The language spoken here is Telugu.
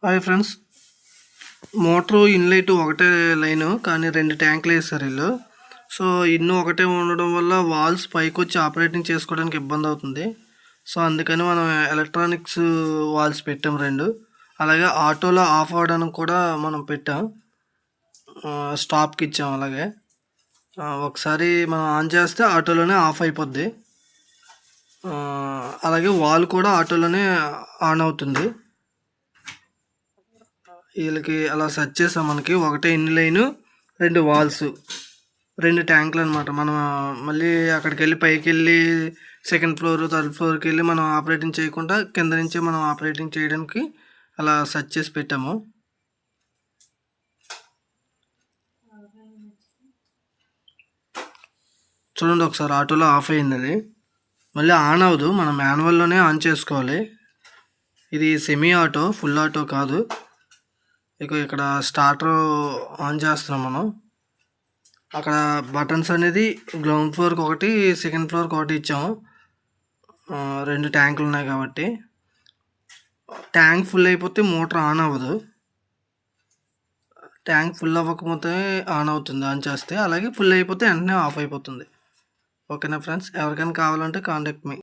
హాయ్ ఫ్రెండ్స్, మోటారు ఇన్లెట్ ఒకటే లైను కానీ 2 ట్యాంకులు వేసారు వీళ్ళు. సో ఇన్ను ఒకటే ఉండడం వల్ల వాల్స్ పైకి వచ్చి ఆపరేటింగ్ చేసుకోవడానికి ఇబ్బంది అవుతుంది. సో అందుకని మనం ఎలక్ట్రానిక్స్ వాల్స్ పెట్టాం 2. అలాగే ఆటోలో ఆఫ్ అవ్వడానికి కూడా మనం పెట్టాం, స్టాప్కి ఇచ్చాం. అలాగే ఒకసారి మనం ఆన్ చేస్తే ఆటోలోనే ఆఫ్ అయిపోద్ది. అలాగే వాల్ కూడా ఆటోలోనే ఆన్ అవుతుంది. వీళ్ళకి అలా సెట్ చేసాం. మనకి ఒకటే ఇన్ లైను, 2 వాల్స్, 2 ట్యాంకులు అనమాట. మనం మళ్ళీ అక్కడికి వెళ్ళి పైకి వెళ్ళి సెకండ్ ఫ్లోర్, థర్డ్ ఫ్లోర్కి వెళ్ళి మనం ఆపరేటింగ్ చేయకుండా కింద నుంచే మనం ఆపరేటింగ్ చేయడానికి అలా సెట్ చేసి పెట్టాము. చూడండి ఒకసారి, ఆటోలో ఆఫ్ అయింది. అది మళ్ళీ ఆన్ అవ్వదు, మనం మాన్యువల్లోనే ఆన్ చేసుకోవాలి. ఇది సెమీ ఆటో, ఫుల్ ఆటో కాదు. ఇక్కడ స్టార్టర్ ఆన్ చేస్తున్నాం మనం. అక్కడ బటన్స్ అనేది గ్రౌండ్ ఫ్లోర్కి ఒకటి, సెకండ్ ఫ్లోర్కి ఒకటి ఇచ్చాము. 2 ట్యాంకులు ఉన్నాయి కాబట్టి. ట్యాంక్ ఫుల్ అయిపోతే మోటార్ ఆన్ అవ్వదు. ట్యాంక్ ఫుల్ అవ్వకపోతే ఆన్ అవుతుంది ఆన్ చేస్తే. అలాగే ఫుల్ అయిపోతే వెంటనే ఆఫ్ అయిపోతుంది. ఓకేనా ఫ్రెండ్స్, ఎవరికైనా కావాలంటే కాంటాక్ట్ మీ.